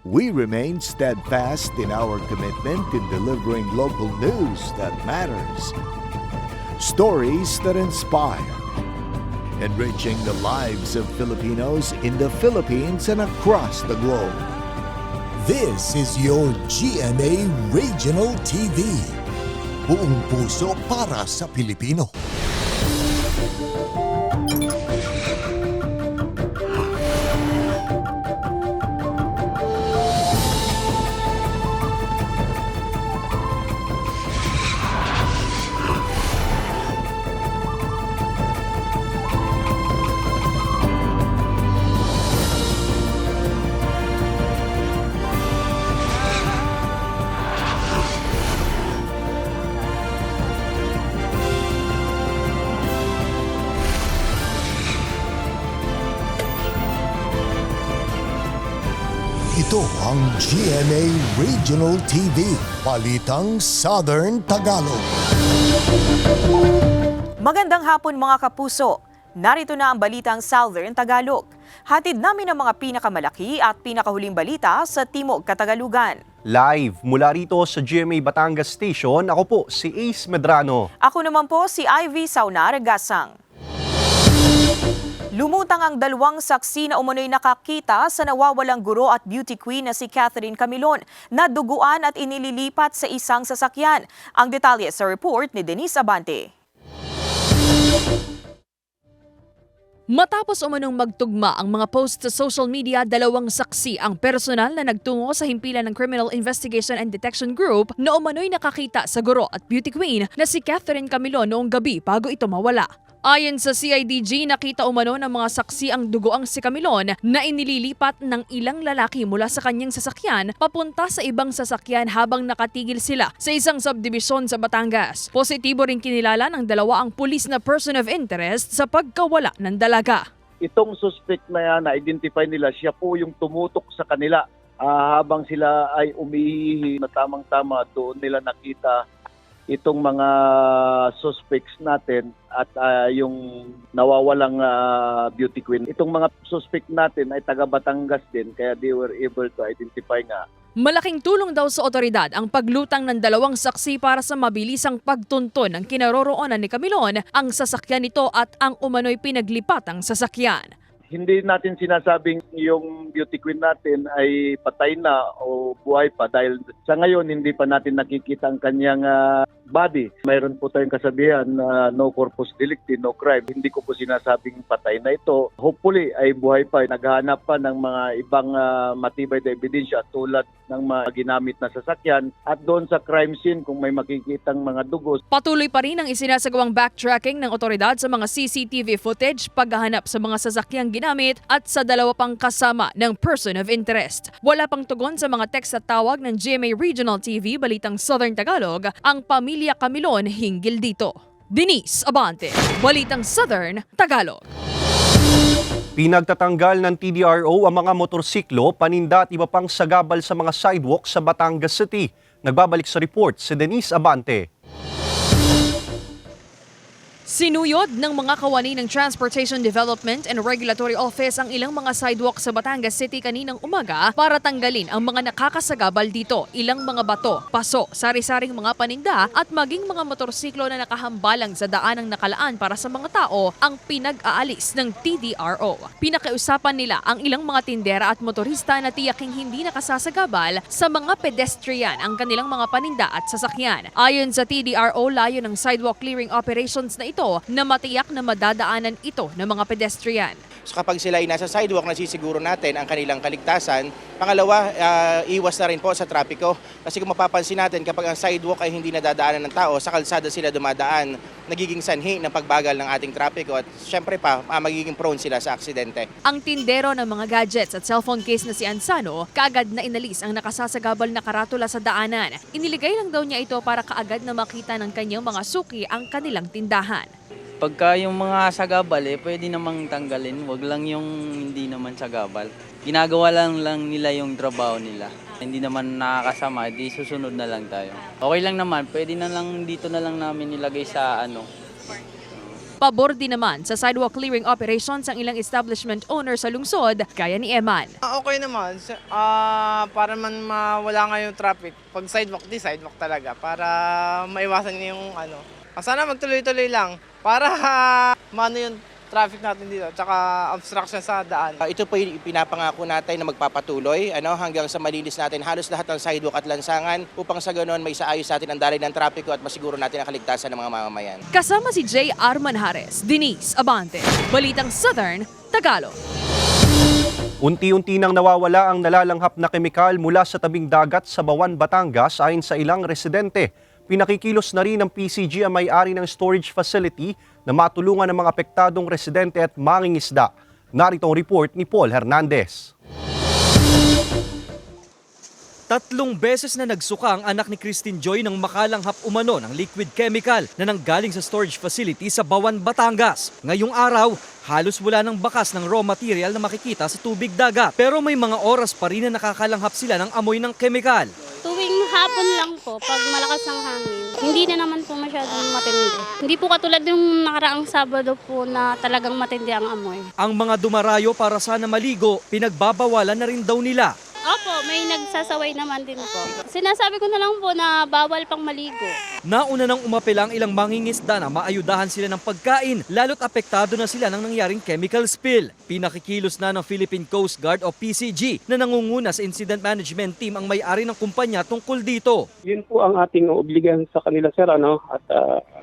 We remain steadfast in our commitment in delivering local news that matters. Stories that inspire. Enriching the lives of Filipinos in the Philippines and across the globe. This is your GMA Regional TV. Buong puso para sa Pilipino. Ito ang GMA Regional TV, Balitang Southern Tagalog. Magandang hapon mga kapuso. Narito na ang Balitang Southern Tagalog. Hatid namin ang mga pinakamalaki at pinakahuling balita sa Timog Katagalugan. Live mula rito sa GMA Batangas Station, ako po si Ace Medrano. Ako naman po si Ivy Saunar Gasang. Lumutang ang dalawang saksi na umano'y nakakita sa nawawalang guro at beauty queen na si Catherine Camilon na duguan at inililipat sa isang sasakyan. Ang detalye sa report ni Denise Abante. Matapos umanong magtugma ang mga post sa social media, dalawang saksi ang personal na nagtungo sa himpilan ng Criminal Investigation and Detection Group na umano'y nakakita sa guro at beauty queen na si Catherine Camilon noong gabi bago ito mawala. Ayon sa CIDG, nakita umano ng mga saksi ang dugoang si Camilon na inililipat ng ilang lalaki mula sa kanyang sasakyan papunta sa ibang sasakyan habang nakatigil sila sa isang subdivision sa Batangas. Positibo rin kinilala ng dalawa ang pulis na person of interest sa pagkawala ng dalaga. Itong suspect na yan, na-identify nila, siya po yung tumutok sa kanila habang sila ay umihihi na tamang-tama. Doon nila nakita itong mga suspects natin at yung nawawalang beauty queen. Itong mga suspect natin ay taga Batangas din, kaya they were able to identify nga. Malaking tulong daw sa otoridad ang paglutang ng dalawang saksi para sa mabilisang pagtunton ng kinaroroonan ni Camilon, ang sasakyan nito at ang umano'y pinaglipatang sasakyan. Hindi natin sinasabing yung beauty queen natin ay patay na o buhay pa dahil sa ngayon hindi pa natin nakikita ang kanyang body. Mayroon po tayong kasabihan na no corpus delicti, no crime. Hindi ko po sinasabing patay na ito. Hopefully ay buhay pa. Naghahanap pa ng mga ibang matibay na ebidensya tulad ng mga ginamit na sasakyan at doon sa crime scene kung may makikitang mga dugo. Patuloy pa rin ang isinasagawang backtracking ng otoridad sa mga CCTV footage, paghahanap sa mga sasakyang ginamit at sa dalawa pang kasama ng person of interest. Wala pang tugon sa mga text at tawag ng GMA Regional TV, Balitang Southern Tagalog, ang pamilya Camilon hinggil dito. Denise Abante, Balitang Southern Tagalog. Pinagtatanggal ng TDRO ang mga motorsiklo, paninda at iba pang sagabal sa mga sidewalk sa Batangas City. Nagbabalik sa report si Denise Abante. Sinuyod ng mga kawani ng Transportation Development and Regulatory Office ang ilang mga sidewalk sa Batangas City kaninang umaga para tanggalin ang mga nakakasagabal dito. Ilang mga bato, paso, sari-saring mga paninda at maging mga motorsiklo na nakahambalang sa daanang nakalaan para sa mga tao ang pinag-aalis ng TDRO. Pinakiusapan nila ang ilang mga tindera at motorista na tiyaking hindi nakasasagabal sa mga pedestrian ang kanilang mga paninda at sasakyan. Ayon sa TDRO, layo ng sidewalk clearing operations na ito na matiyak na madadaanan ito ng mga pedestrian. So kapag sila ay nasa sidewalk, nasisiguro natin ang kanilang kaligtasan. Pangalawa, iwas na rin po sa trapiko. Kasi kung mapapansin natin, kapag ang sidewalk ay hindi nadadaanan ng tao, sa kalsada sila dumadaan, nagiging sanhi ng pagbagal ng ating trapiko at syempre pa, magiging prone sila sa aksidente. Ang tindero ng mga gadgets at cellphone case na si Ansano, kaagad na inalis ang nakasasagabal na karatula sa daanan. Iniligay lang daw niya ito para kaagad na makita ng kanyang mga suki ang kanilang tindahan. Pagka yung mga sagabal, pwede namang tanggalin. Wag lang yung hindi naman sagabal. Ginagawa lang nila yung trabaho nila. Hindi naman nakakasama, di susunod na lang tayo. Okay lang naman, pwede na lang dito na lang namin nilagay sa Pabor din naman sa sidewalk clearing operations ang ilang establishment owner sa lungsod, gaya ni Eman. Okay naman, para man mawala nga yung traffic. Pag sidewalk, di sidewalk talaga. Para maiwasan yung ano. Sana magtuloy-tuloy lang para maano yung traffic natin dito, tsaka obstruction sa daan. Ito po yung pinapangako natin na magpapatuloy hanggang sa malinis natin halos lahat ng sidewalk at lansangan upang sa ganoon may saayos natin ang daloy ng trapiko at masiguro natin ang kaligtasan ng mga mamamayan. Kasama si J. R. Manjares, Denise Abante, Balitang Southern Tagalog. Unti-unti nang nawawala ang nalalanghap na kemikal mula sa tabing dagat sa Bawan, Batangas ayon sa ilang residente. Pinakikilos na rin ng PCG ang may-ari ng storage facility na matulungan ang mga apektadong residente at mangingisda. Narito ang report ni Paul Hernandez. 3 beses na nagsuka ang anak ni Christine Joy ng makalanghap umano ng liquid chemical na nanggaling sa storage facility sa Bawan, Batangas. Ngayong araw, halos wala ng bakas ng raw material na makikita sa tubig dagat. Pero may mga oras pa rin na nakakalanghap sila ng amoy ng chemical. Tuwing hapon lang po, pag malakas ang hangin, hindi na naman po masyadong matindi. Hindi po katulad yung nakaraang Sabado po na talagang matindi ang amoy. Ang mga dumarayo para sana maligo, pinagbabawalan na rin daw nila. Opo, may nagsasaway naman din po. Sinasabi ko na lang po na bawal pang maligo. Nauna nang umapel ang ilang mangingisda na maayudahan sila ng pagkain, lalo't apektado na sila ng nangyaring chemical spill. Pinakikilos na ng Philippine Coast Guard o PCG na nangunguna sa incident management team ang may-ari ng kumpanya tungkol dito. Yun po ang ating obligahan sa kanila, sir, at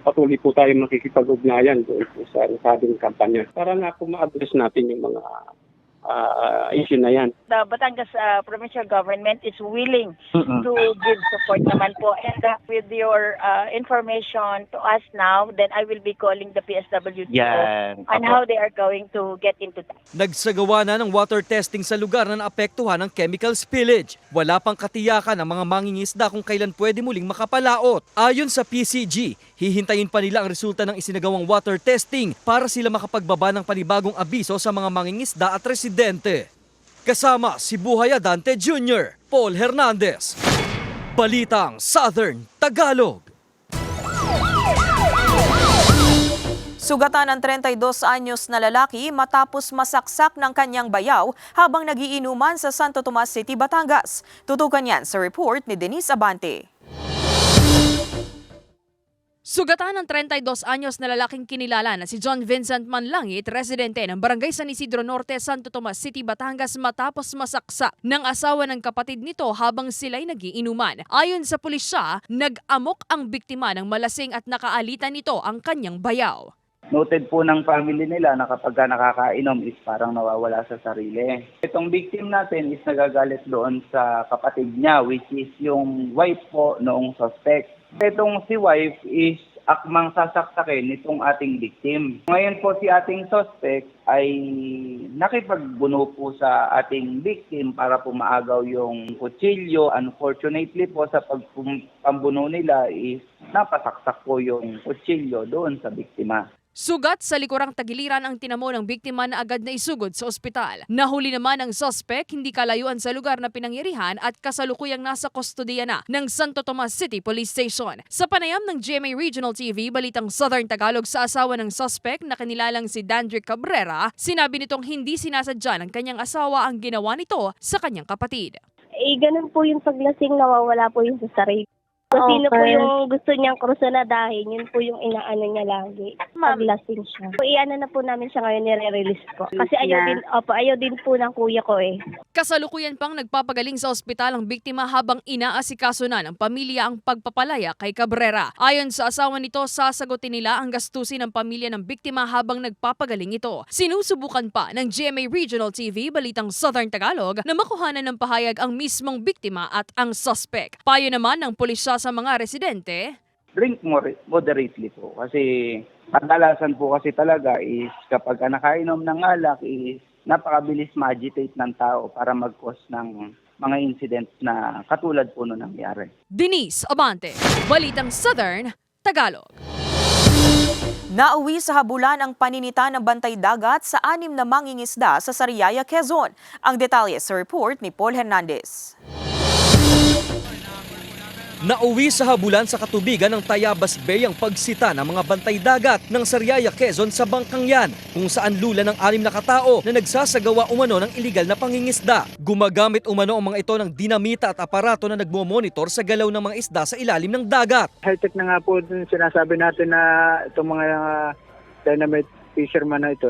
patuloy po tayo makikipag-ugnayan doon po sa nasabing kampanya para nga po ma-address natin yung mga issue na yan. The Batangas provincial government is willing to give support naman po. And with your information to us now, then I will be calling the PSWDO on how they are going to get into that. Nagsagawa na ng water testing sa lugar na naapektuhan ng chemical spillage. Wala pang katiyakan ng mga mangingisda kung kailan pwede muling makapalaot. Ayon sa PCG, hihintayin pa nila ang resulta ng isinagawang water testing para sila makapagbaba ng panibagong abiso sa mga mangingisda at residente. Kasama si Buhay Adante Jr., Paul Hernandez. Balitang Southern Tagalog. Sugatan ng 32 anyos na lalaki matapos masaksak ng kanyang bayaw habang nagiinuman sa Santo Tomas City, Batangas. Tutukan yan sa report ni Denise Abante. Sugatan ng 32 anyos na lalaking kinilala na si John Vincent Manlangit, residente ng Barangay San Isidro Norte, Santo Tomas City, Batangas matapos masaksak ng asawa ng kapatid nito habang sila'y nagiinuman. Ayon sa pulisya, nag-amok ang biktima ng malasing at nakaalitan nito ang kanyang bayaw. Noted po ng family nila na kapag nakakainom is parang nawawala sa sarili. Itong victim natin is nagagalit doon sa kapatid niya, which is yung wife po noong suspect. Itong si wife is akmang sasaksakin nitong ating victim. Ngayon po si ating suspect ay nakipagbuno po sa ating victim para pumaagaw yung kutsilyo. Unfortunately po sa pagpambuno nila is napasaksak po yung kutsilyo doon sa biktima. Sugat sa likurang tagiliran ang tinamo ng biktima na agad na isugod sa ospital. Nahuli naman ang suspect hindi kalayuan sa lugar na pinangyarihan at kasalukuyang nasa kustodiya na ng Santo Tomas City Police Station. Sa panayam ng GMA Regional TV, Balitang Southern Tagalog sa asawa ng suspect na kanilalang si Dandrick Cabrera, sinabi nitong hindi sinasadya ng kanyang asawa ang ginawa nito sa kanyang kapatid. Ganun po yung paglasing, nawawala po yung sa sarili. Kung sino po yung gusto niyang krusunadahin, yun po yung inaano niya lagi. Paglasing siya. Iano na po namin siya ngayon, nire-release po. Kasi ayaw din po ng kuya ko eh. Kasalukuyan pang nagpapagaling sa ospital ang biktima habang inaasikaso na ng pamilya ang pagpapalaya kay Cabrera. Ayon sa asawa nito, sasagutin nila ang gastusin ng pamilya ng biktima habang nagpapagaling ito. Sinusubukan pa ng GMA Regional TV, Balitang Southern Tagalog, na makuhanan ng pahayag ang mismong biktima at ang suspect. Payo naman ng pulisya sa mga residente, drink moderately po kasi kadalasan po kasi talaga is kapag nakainom ng alak is napakabilis ma-agitate ng tao para mag-cause ng mga incidents na katulad po nung nangyari. Denise Abante, Balitang Southern Tagalog. Nauwi sa habulan ang paninita ng bantay dagat sa 6 na mangingisda sa Sariaya, Quezon. Ang detalye sa report ni Paul Hernandez. Nauwi sa habulan sa katubigan ng Tayabas Bay ang pagsita ng mga bantay dagat ng Sariaya, Quezon sa bangkang yan, kung saan lula ng 6 na katao na nagsasagawa umano ng iligal na pangingisda. Gumagamit umano ang mga ito ng dinamita at aparato na nagmomonitor sa galaw ng mga isda sa ilalim ng dagat. High-tech na nga po din sinasabi natin na itong mga dynamite fisherman na ito,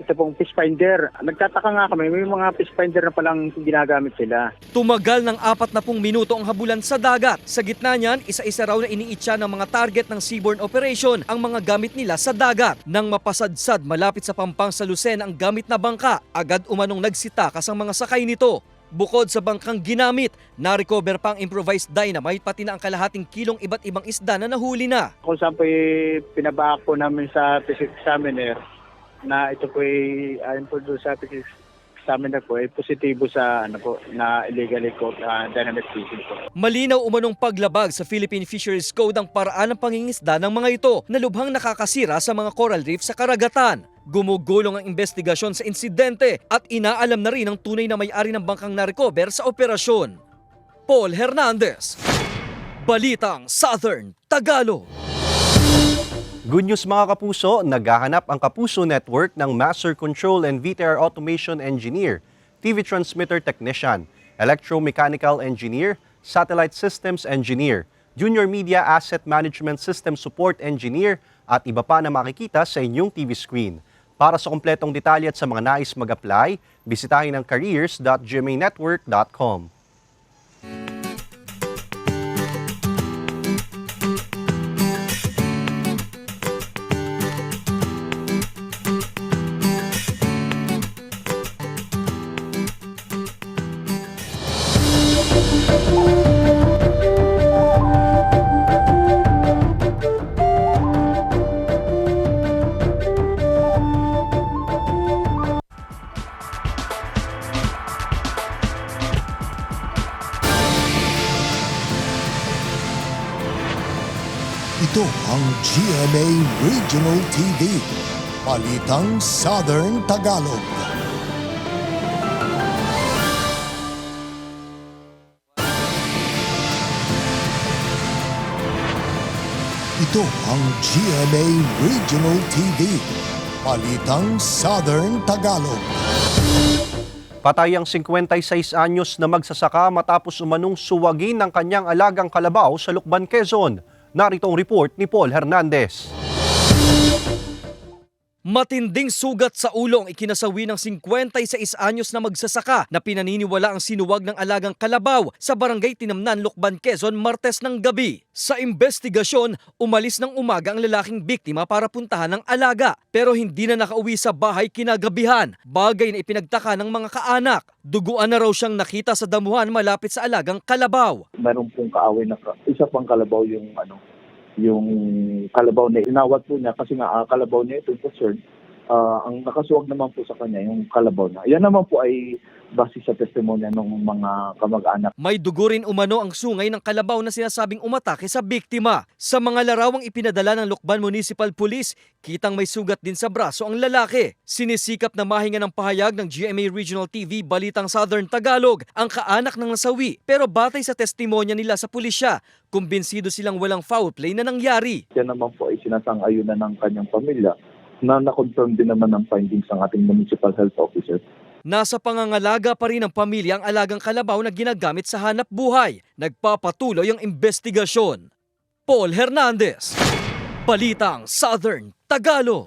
ito pong fish finder. Nagtataka nga kami, may mga fish finder na palang ginagamit sila. Tumagal ng 40 minuto ang habulan sa dagat. Sa gitna niyan, isa-isa raw na iniitsa ng mga target ng seaborne operation ang mga gamit nila sa dagat. Nang mapasadsad malapit sa Pampang sa Lucena ang gamit na bangka, agad umanong nagsitakas ang mga sakay nito. Bukod sa bangkang ginamit, na-recover pang improvised dynamite pati na ang kalahating kilong iba't ibang isda na nahuli na. Kung saan po pinabaak po namin sa physics examiner na ito po ayon po doon sa physics examiner po positibo sa na illegally caught dynamite fishing po. Malinaw umanong paglabag sa Philippine Fisheries Code ang paraan ng pangingisda ng mga ito na lubhang nakakasira sa mga coral reef sa karagatan. Gumugulong ang investigasyon sa insidente at inaalam na rin ang tunay na may-ari ng bangkang na-recover sa operasyon. Paul Hernandez, Balitang Southern Tagalog. Good news mga kapuso, naghahanap ang Kapuso Network ng Master Control and VTR Automation Engineer, TV Transmitter Technician, Electromechanical Engineer, Satellite Systems Engineer, Junior Media Asset Management System Support Engineer at iba pa na makikita sa inyong TV screen. Para sa kompletong detalye at sa mga nais mag-apply, bisitahin ang careers.gmanetwork.com. Ito ang GMA Regional TV, Balitang Southern Tagalog. Ito ang GMA Regional TV, Balitang Southern Tagalog. Patay ang 56 anyos na magsasaka matapos umanong suwagin ng kanyang alagang kalabaw sa Lucban, Quezon. Narito ang report ni Paul Hernandez. Matinding sugat sa ulong ikinasawi ng 56 anyos na magsasaka na pinaniniwala ang sinuwag ng alagang kalabaw sa barangay Tinamnan, Lucban, Quezon, Martes ng gabi. Sa investigasyon, umalis ng umaga ang lalaking biktima para puntahan ng alaga pero hindi na nakauwi sa bahay kinagabihan, bagay na ipinagtaka ng mga kaanak. Duguan na raw siyang nakita sa damuhan malapit sa alagang kalabaw. Meron pong kaaway na isa pang kalabaw yung kalabaw na inawat po niya kasi nga kalabaw niya ito concern. Ang nakasuwag naman po sa kanya yung kalabaw na. Yan naman po ay base sa testimonya ng mga kamag-anak. May dugo rin umano ang sungay ng kalabaw na sinasabing umatake sa biktima. Sa mga larawang ipinadala ng Lucban Municipal Police, kitang may sugat din sa braso ang lalaki. Sinisikap na mahinga ng pahayag ng GMA Regional TV Balitang Southern Tagalog ang kaanak ng nasawi. Pero batay sa testimonya nila sa pulisya, kumbinsido silang walang foul play na nangyari. Yan naman po ay sinasang-ayunan ng kanyang pamilya na na-confirm din naman ng findings ng ating municipal health officer. Nasa pangangalaga pa rin ng pamilya ang alagang kalabaw na ginagamit sa hanap buhay. Nagpapatuloy ang investigasyon. Paul Hernandez, Balitang Southern Tagalog.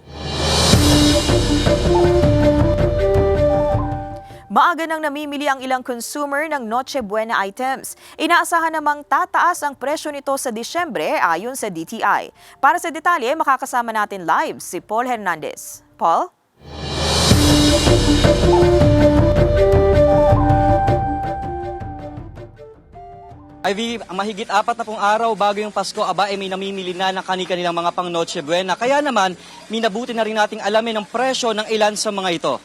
Maaga nang namimili ang ilang consumer ng Noche Buena items. Inaasahan namang tataas ang presyo nito sa Disyembre ayon sa DTI. Para sa detalye, makakasama natin live si Paul Hernandez. Paul? Ivy, mahigit 4 na pong araw bago yung Pasko, may namimili na ng kanilang mga pang Noche Buena. Kaya naman, minabuti na rin nating alamin ang presyo ng ilan sa mga ito.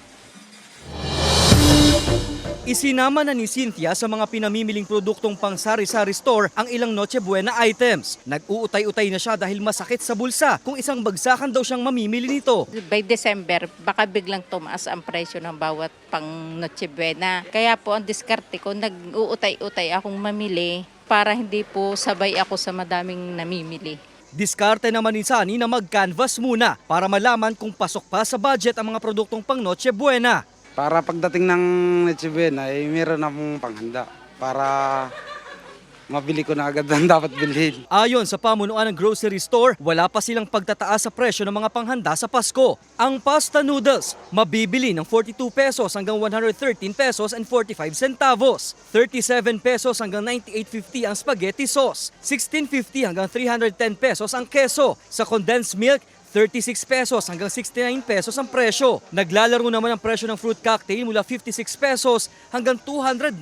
Isinama na ni Cynthia sa mga pinamimiling produktong pang sari-sari store ang ilang Noche Buena items. Nag-uutay-utay na siya dahil masakit sa bulsa kung isang bagsakan daw siyang mamimili nito. By December, baka biglang tumaas ang presyo ng bawat pang Noche Buena. Kaya po ang diskarte ko, nag-uutay-utay akong mamili para hindi po sabay ako sa madaming namimili. Diskarte naman ni Sunny na mag-canvas muna para malaman kung pasok pa sa budget ang mga produktong pang Noche Buena. Para pagdating ng Noche Buena, meron akong panghanda para mabili ko na agad ang dapat bilhin. Ayon sa pamunuan ng grocery store, wala pa silang pagtataas sa presyo ng mga panghanda sa Pasko. Ang pasta noodles, mabibili ng 42 pesos hanggang 113 pesos and 45 centavos. 37 pesos hanggang 98.50 ang spaghetti sauce. 16.50 hanggang 310 pesos ang keso. Sa condensed milk, 36 pesos hanggang 69 pesos ang presyo. Naglalaro naman ang presyo ng fruit cocktail mula 56 pesos hanggang 298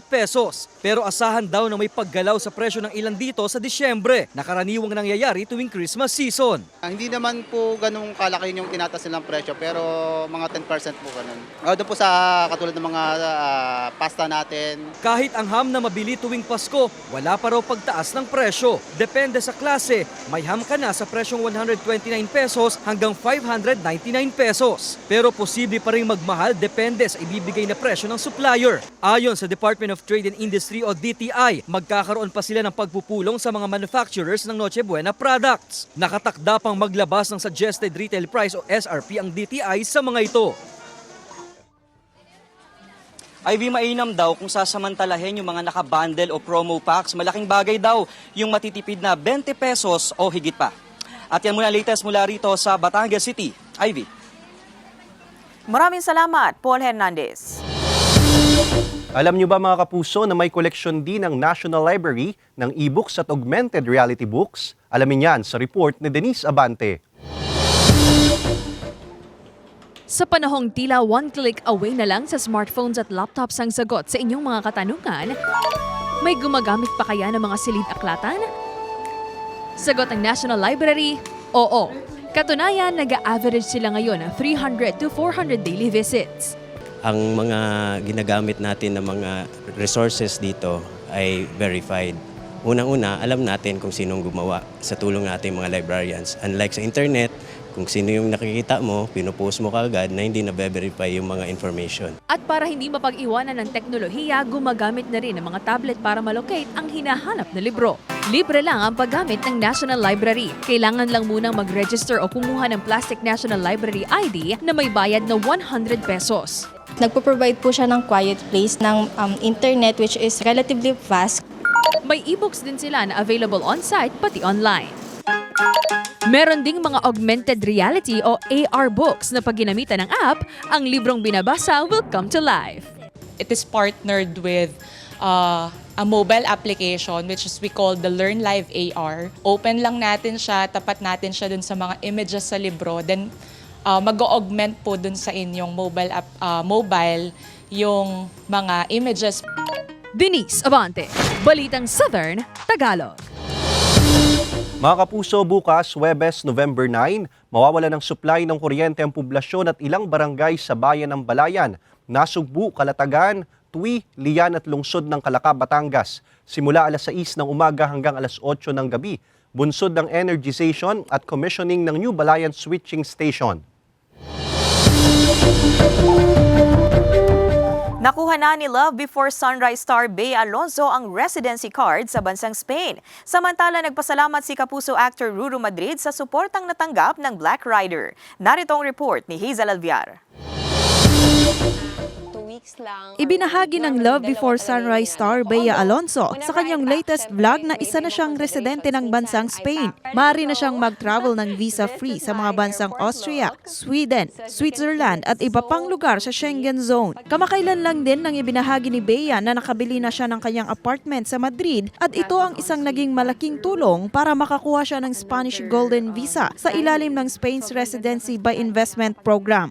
pesos. Pero asahan daw na may paggalaw sa presyo ng ilan dito sa Disyembre na karaniwang nangyayari tuwing Christmas season. Hindi naman po ganung kalaki yung tinatas nilang presyo pero mga 10% po ganun. Doon po sa katulad ng mga pasta natin. Kahit ang ham na mabili tuwing Pasko, wala pa raw pagtaas ng presyo. Depende sa klase, may ham ka na sa presyong 129 pesos hanggang 599 pesos. Pero posible pa rin magmahal depende sa ibibigay na presyo ng supplier. Ayon sa Department of Trade and Industry o DTI, magkakaroon pa sila ng pagpupulong sa mga manufacturers ng Noche Buena products. Nakatakda pang maglabas ng suggested retail price o SRP ang DTI sa mga ito. Ivy, mainam daw kung sasamantalahin yung mga nakabundle o promo packs. Malaking bagay daw yung matitipid na 20 pesos o higit pa. At yan muna latest mula rito sa Batangas City. Ivy. Maraming salamat, Paul Hernandez. Alam niyo ba mga kapuso na may koleksyon din ng National Library ng e-books at augmented reality books? Alamin yan sa report ni Denise Abante. Sa panahong tila one click away na lang sa smartphones at laptops ang sagot sa inyong mga katanungan, may gumagamit pa kaya ng mga silid-aklatan? Sagot ng National Library, oo. Katunayan, nag-average sila ngayon ng 300 to 400 daily visits. Ang mga ginagamit natin ng mga resources dito ay verified. Unang-una, alam natin kung sinong gumawa sa tulong natin mga librarians. Unlike sa internet, kung sino yung nakikita mo, pinupost mo kaagad na hindi na-verify yung mga information. At para hindi mapag-iwanan ng teknolohiya, gumagamit na rin ng mga tablet para malocate ang hinahanap na libro. Libre lang ang paggamit ng National Library. Kailangan lang munang mag-register o kumuha ng Plastic National Library ID na may bayad na 100 pesos. Nagpo-provide po siya ng quiet place ng internet which is relatively fast. May e-books din sila na available on-site pati online. Meron ding mga augmented reality o AR books na pag ginamitan ng app, ang librong binabasa will come to life. It is partnered with a mobile application which is we call the Learn Live AR. Open lang natin siya, tapat natin siya dun sa mga images sa libro. Then mag-augment po dun sa inyong mobile yung mga images. Denise Abante, Balitang Southern Tagalog. Mga kapuso, bukas, Huwebes, November 9, mawawala ng supply ng kuryente ang poblasyon at ilang barangay sa bayan ng Balayan, Nasugbu, Calatagan, Tui, Lian at lungsod ng Calaca, Batangas. Simula alas 6 ng umaga hanggang alas 8 ng gabi, bunsod ng energization at commissioning ng New Balayan Switching Station. Nakuha na ni Love Before Sunrise star Bea Alonzo ang residency card sa bansang Spain. Samantala, nagpasalamat si kapuso actor Ruru Madrid sa suportang natanggap ng Black Rider. Narito ang report ni Hazel Alviar. Ibinahagi ng Love Before Sunrise star Bea Alonzo sa kanyang latest vlog na isa na siyang residente ng bansang Spain. Maaari na siyang mag-travel ng visa-free sa mga bansang Austria, Sweden, Switzerland at iba pang lugar sa Schengen Zone. Kamakailan lang din nang ibinahagi ni Bea na nakabili na siya ng kanyang apartment sa Madrid at ito ang isang naging malaking tulong para makakuha siya ng Spanish Golden Visa sa ilalim ng Spain's Residency by Investment Program.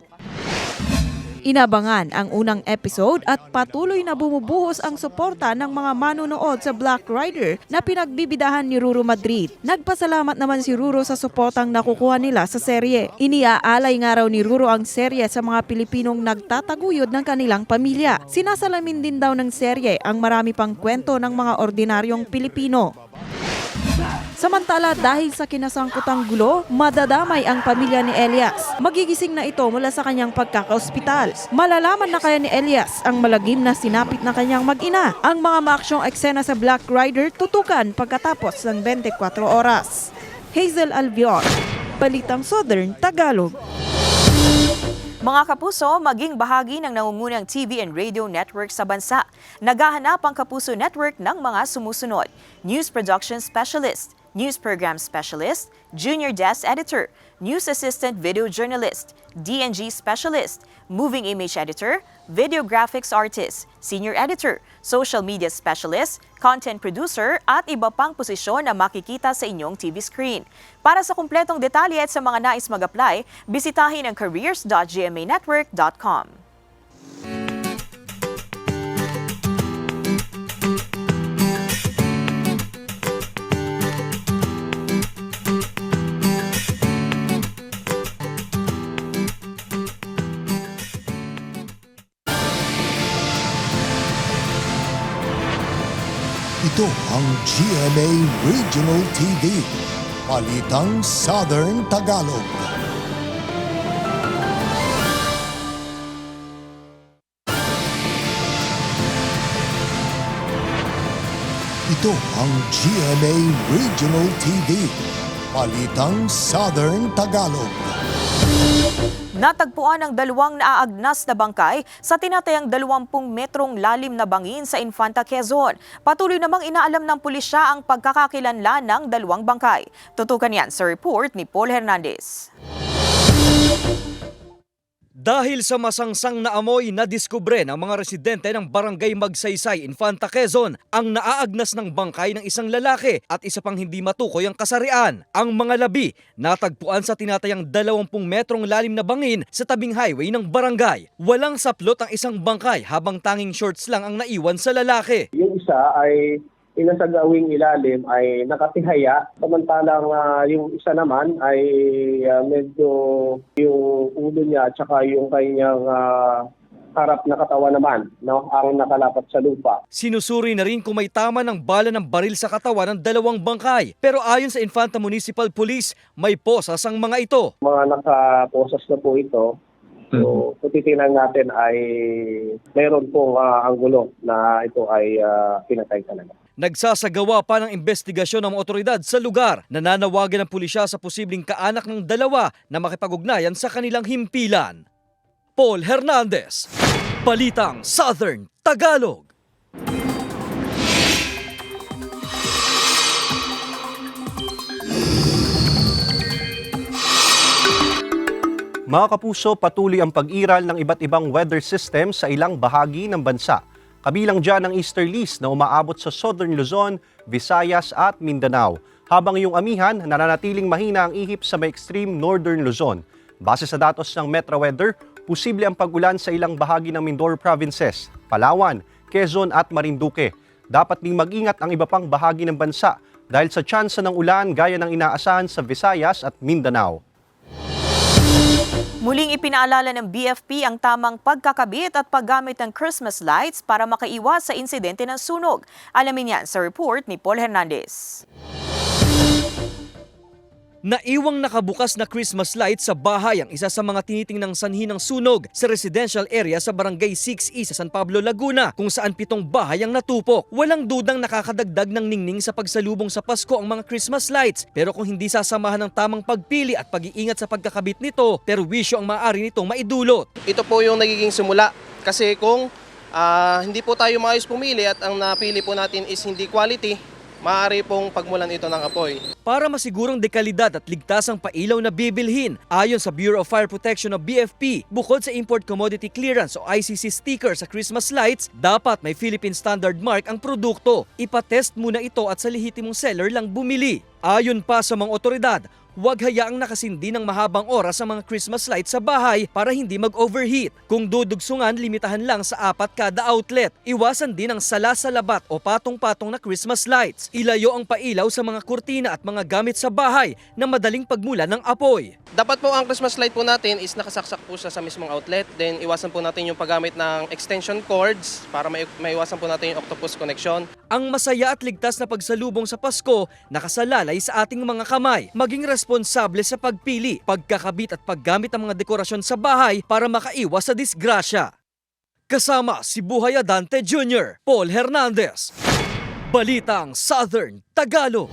Inabangan ang unang episode at patuloy na bumubuhos ang suporta ng mga manunood sa Black Rider na pinagbibidahan ni Ruro Madrid. Nagpasalamat naman si Ruro sa suportang nakukuha nila sa serye. Iniaalay nga raw ni Ruro ang serye sa mga Pilipinong nagtataguyod ng kanilang pamilya. Sinasalamin din daw ng serye ang marami pang kwento ng mga ordinaryong Pilipino. Samantala, dahil sa kinasangkutang gulo, madadamay ang pamilya ni Elias. Magigising na ito mula sa kanyang pagkakaospital. Malalaman na kaya ni Elias ang malagim na sinapit na kanyang mag-ina. Ang mga maaksyong eksena sa Black Rider tutukan pagkatapos ng 24 oras. Hazel Albion, Balitang Southern Tagalog. Mga kapuso, maging bahagi ng nangungunang TV and radio network sa bansa. Naghahanap ang Kapuso Network ng mga sumusunod: News Production Specialist, News Program Specialist, Junior Desk Editor, News Assistant Video Journalist, DNG Specialist, Moving Image Editor, Video Graphics Artist, Senior Editor, Social Media Specialist, Content Producer at iba pang posisyon na makikita sa inyong TV screen. Para sa kumpletong detalye at sa mga nais mag-apply, bisitahin ang careers.gmanetwork.com. Ito ang GMA Regional TV, Balitang Southern Tagalog. Ito ang GMA Regional TV, Balitang Southern Tagalog. Natagpuan ang dalawang naaagnas na bangkay sa tinatayang 20 metrong lalim na bangin sa Infanta, Quezon. Patuloy namang inaalam ng pulisya ang pagkakakilanlan ng dalawang bangkay. Tutukan yan sa report ni Paul Hernandez. Dahil sa masangsang na amoy, nadiskubre ng mga residente ng Barangay Magsaysay, Infanta, Quezon ang naaagnas ng bangkay ng isang lalaki at isa pang hindi matukoy ang kasarian. Ang mga labi natagpuan sa tinatayang 20 metrong lalim na bangin sa tabing highway ng barangay. Walang saplot ang isang bangkay habang tanging shorts lang ang naiwan sa lalaki. Yung isa ay nasa gawing ilalim ay nakatihaya, samantalang yung isa naman ay medyo yung ulo niya at saka yung kanyang harap na katawan naman, no, ang nakalapat sa lupa. Sinusuri na rin kung may tama ng bala ng baril sa katawan ng dalawang bangkay. Pero ayon sa Infanta Municipal Police, may posas ang mga ito. Mga nakaposas na po ito. So, kung titingnan natin ay mayroon pong anggulo na ito ay pinatay talaga. Nagsasagawa pa ng investigasyon ng mga otoridad sa lugar. Nananawagan ng pulisya sa posibleng kaanak ng dalawa na makipag-ugnayan sa kanilang himpilan. Paul Hernandez, Balitang Southern Tagalog. Mga kapuso, patuloy ang pag-iral ng iba't ibang weather system sa ilang bahagi ng bansa. Kabilang dyan ang easterlies na umaabot sa Southern Luzon, Visayas at Mindanao. Habang iyong amihan, nananatiling mahina ang ihip sa may extreme Northern Luzon. Base sa datos ng Metro Weather, posible ang pag-ulan sa ilang bahagi ng Mindoro Provinces, Palawan, Quezon at Marinduque. Dapat ding mag-ingat ang iba pang bahagi ng bansa dahil sa tsansa ng ulan gaya ng inaasahan sa Visayas at Mindanao. Muling ipinaalala ng BFP ang tamang pagkakabit at paggamit ng Christmas lights para makaiwas sa insidente ng sunog. Alamin yan sa report ni Paul Hernandez. Naiwang nakabukas na Christmas light sa bahay ang isa sa mga tinitingnang sanhi ng sunog sa residential area sa Barangay 6E sa San Pablo, Laguna, kung saan 7 bahay ang natupok. Walang dudang nakakadagdag ng ningning sa pagsalubong sa Pasko ang mga Christmas lights, pero kung hindi sasamahan ng tamang pagpili at pag-iingat sa pagkakabit nito, perwisyo ang maaari nitong maidulot. Ito po yung nagiging simula kasi kung hindi po tayo maayos pumili at ang napili po natin is hindi quality, maaari pong pagmulan ito ng apoy. Para masigurong dekalidad at ligtas ang pailaw na bibilhin, ayon sa Bureau of Fire Protection of BFP, bukod sa Import Commodity Clearance o ICC sticker sa Christmas lights, dapat may Philippine Standard Mark ang produkto. Ipatest muna ito at sa lehitimong seller lang bumili. Ayon pa sa mga otoridad, Huwag hayaang nakasindi ng mahabang oras ang mga Christmas lights sa bahay para hindi mag-overheat. Kung dudugsungan, limitahan lang sa 4 kada outlet. Iwasan din ang sala-salabat o patong-patong na Christmas lights. Ilayo ang pailaw sa mga kurtina at mga gamit sa bahay na madaling pagmula ng apoy. Dapat po ang Christmas light po natin is nakasaksak po siya sa mismong outlet. Then iwasan po natin yung paggamit ng extension cords para maiwasan po natin yung octopus connection. Ang masaya at ligtas na pagsalubong sa Pasko nakasalalay sa ating mga kamay. Maging responsable sa pagpili, pagkakabit at paggamit ng mga dekorasyon sa bahay para makaiwas sa disgrasya. Kasama si Buhay Adante Jr., Paul Hernandez. Balitang Southern Tagalog.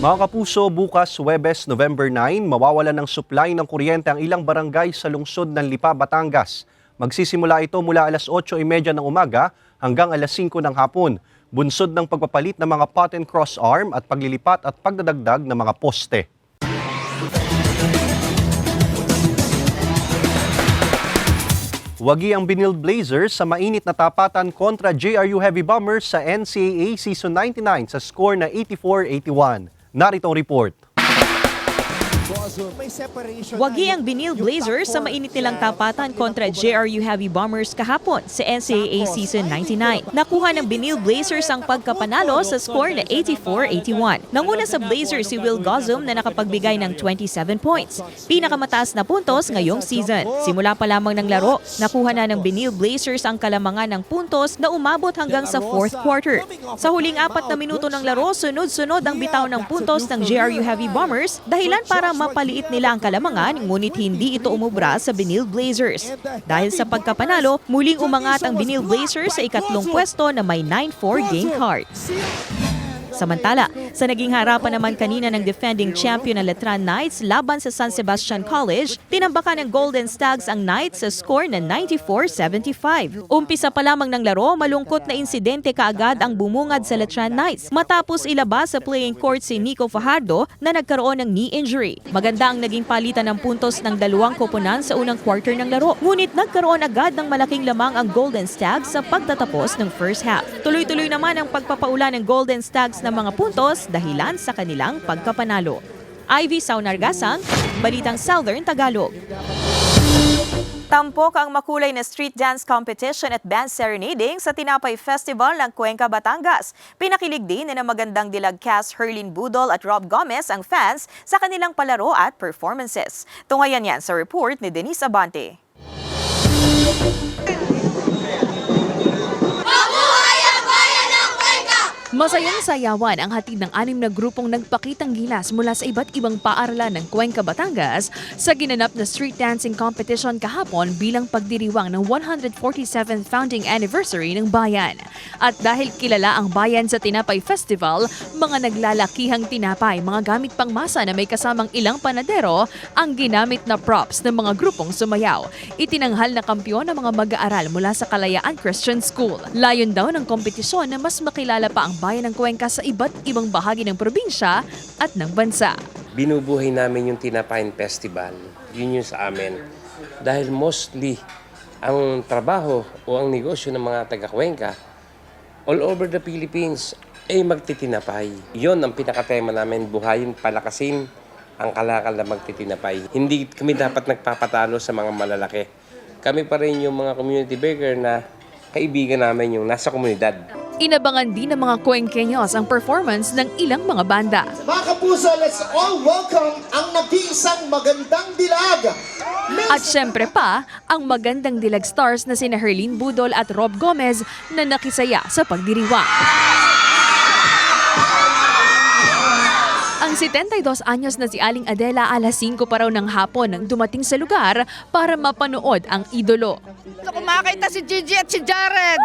Mga kapuso, bukas Huwebes, November 9, mawawalan ng supply ng kuryente ang ilang barangay sa lungsod ng Lipa, Batangas. Magsisimula ito mula alas 8:30 ng umaga hanggang alas 5 ng hapon. Bunsod ng pagpapalit ng mga pot and cross arm at paglilipat at pagdadagdag ng mga poste. Wagi ang Binil Blazers sa mainit na tapatan kontra JRU Heavy Bombers sa NCAA Season 99 sa score na 84-81. Narito ang report. Wagi ang Binil Blazers sa mainit nilang tapatan kontra JRU Heavy Bombers kahapon sa NCAA Season 99. Nakuha ng Binil Blazers ang pagkapanalo sa score na 84-81. Nanguna sa Blazers si Will Gozum na nakapagbigay ng 27 points. Pinakamataas na puntos ngayong season. Simula pa lamang ng laro, nakuha na ng Binil Blazers ang kalamangan ng puntos na umabot hanggang sa 4th quarter. Sa huling 4 na minuto ng laro, sunod-sunod ang bitaw ng puntos ng JRU Heavy Bombers dahilan para mapaliit nila ang kalamangan, ngunit hindi ito umubra sa Binil Blazers. Dahil sa pagkapanalo, muling umangat ang Binil Blazers sa ikatlong pwesto na may 9-4 game card. Samantala, sa naging harapan naman kanina ng defending champion na Letran Knights laban sa San Sebastian College, tinambakan ng Golden Stags ang Knights sa score na 94-75. Umpisa pa lamang ng laro, malungkot na insidente kaagad ang bumungad sa Letran Knights matapos ilabas sa playing court si Nico Fajardo na nagkaroon ng knee injury. Maganda ang naging palitan ng puntos ng dalawang koponan sa unang quarter ng laro, ngunit nagkaroon agad ng malaking lamang ang Golden Stags sa pagtatapos ng first half. Tuloy-tuloy naman ang pagpapaula ng Golden Stags ng mga puntos dahilan sa kanilang pagkapanalo. Ivy Saunargasang, Balitang Southern Tagalog. Tampok ang makulay na street dance competition at band serenading sa Tinapay Festival ng Cuenca, Batangas. Pinakilig din na magandang dilag cast Herlin Budol at Rob Gomez ang fans sa kanilang palaro at performances. Tunghayan yan sa report ni Denise Abante. Masayang sayawan ang hatid ng 6 na grupong nagpakitang gilas mula sa iba't ibang paaralan ng Cuenca, Batangas sa ginanap na street dancing competition kahapon bilang pagdiriwang ng 147th founding anniversary ng bayan. At dahil kilala ang bayan sa Tinapay Festival, mga naglalakihang tinapay, mga gamit pangmasa na may kasamang ilang panadero ang ginamit na props ng mga grupong sumayaw. Itinanghal na kampiyon ng mga mag-aaral mula sa Kalayaan Christian School. Layon daw ng kompetisyon na mas makilala pa ang bayan ng Cuenca sa iba't ibang bahagi ng probinsya at ng bansa. Binubuhay namin yung Tinapay Festival. Yun yung sa amin. Dahil mostly ang trabaho o ang negosyo ng mga taga-Cuenca all over the Philippines ay magtitinapay. Yun ang pinakatema namin, buhayin, palakasin ang kalakal na magtitinapay. Hindi kami dapat nagpapatalo sa mga malalaki. Kami pa rin yung mga community baker na kaibigan namin yung nasa komunidad. Inabangan din ng mga Cuenqueños ang performance ng ilang mga banda. Mga kapuso, let's all welcome ang nag-iisang magandang dilag. At syempre pa, ang magandang dilag stars na sina Herlin Budol at Rob Gomez na nakisaya sa pagdiriwang. Ang 72 anyos na si Aling Adela alas 5 pa raw ng hapon nang dumating sa lugar para mapanood ang idolo. Kumakita si Gigi at si Jared.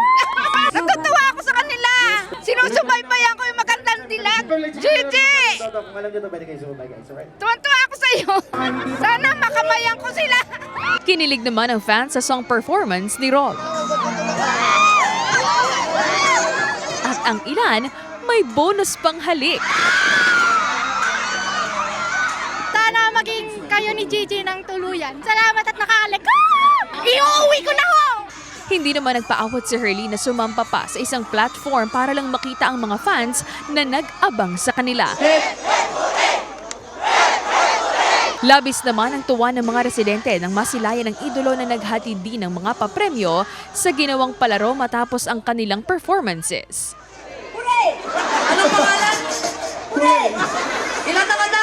Natutuwa ako sa kanila. Sinusubaybayan ko yung magandang dilag. Gigi! Tuwan-tuwa ako sa iyo. Sana makamayan ko sila. Kinilig naman ang fans sa song performance ni Rob. At ang ilan, may bonus pang halik. Sana maging kayo ni Gigi ng tuluyan. Salamat at nakaalig. Iuwi ko na ho! Hindi naman nagpaawat si Herlin na sumampa pa sa isang platform para lang makita ang mga fans na nag-abang sa kanila. Labis naman ang tuwa ng mga residente nang masilayan ng idolo na naghatid din ng mga papremyo sa ginawang palaro matapos ang kanilang performances. Anong pangalan? Ilan naman na?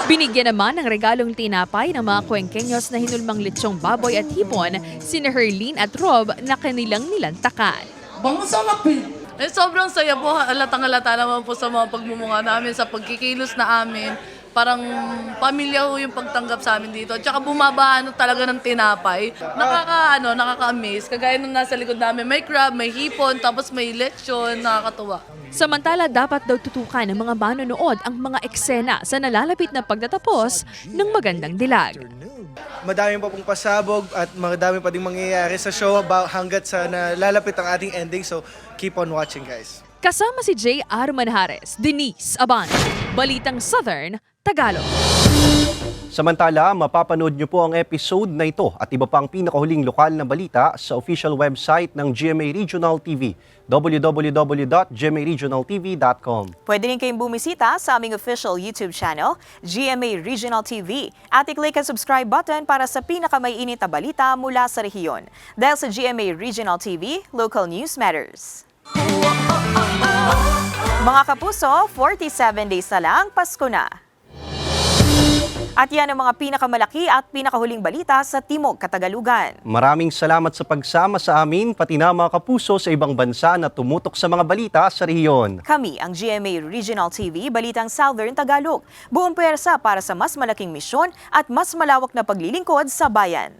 Binigyan naman ng regalong tinapay ng mga Cuenqueños na hinulmang lechong baboy at hipon sina Herlene at Rob na kanilang nilantakan. Sobrang saya po, halatang-halata naman po sa mga pagmumukha namin, sa pagkikilos na amin. Parang pamilya ho yung pagtanggap sa amin dito. Tsaka bumabahan talaga ng tinapay. Nakaka-amaze. Kagaya nung nasa likod namin, may crab, may hipon, tapos may lechon, nakakatuwa. Samantala, dapat daw tutukan ng mga manonood ang mga eksena sa nalalapit na pagtatapos ng Magandang Dilag. Madami pa pong pasabog at madami pa ding mangyayari sa show hanggat sa nalalapit ang ating ending. So, keep on watching, guys. Kasama si J.R. Manjares, Denise Abante, Balitang Southern, Tagalog. Samantala, mapapanood niyo po ang episode na ito at iba pang pinakahuling lokal na balita sa official website ng GMA Regional TV, www.gmaregionaltv.com. Pwede rin kayong bumisita sa aming official YouTube channel, GMA Regional TV, at i-click ang subscribe button para sa pinakamaiinit na balita mula sa rehiyon. Dahil sa GMA Regional TV, local news matters. Mga kapuso, 47 days na lang, Pasko na. At yan ang mga pinakamalaki at pinakahuling balita sa Timog Katagalugan. Maraming salamat sa pagsama sa amin, pati na mga kapuso sa ibang bansa na tumutok sa mga balita sa rehiyon. Kami ang GMA Regional TV, Balitang Southern Tagalog. Buong pwersa para sa mas malaking misyon at mas malawak na paglilingkod sa bayan.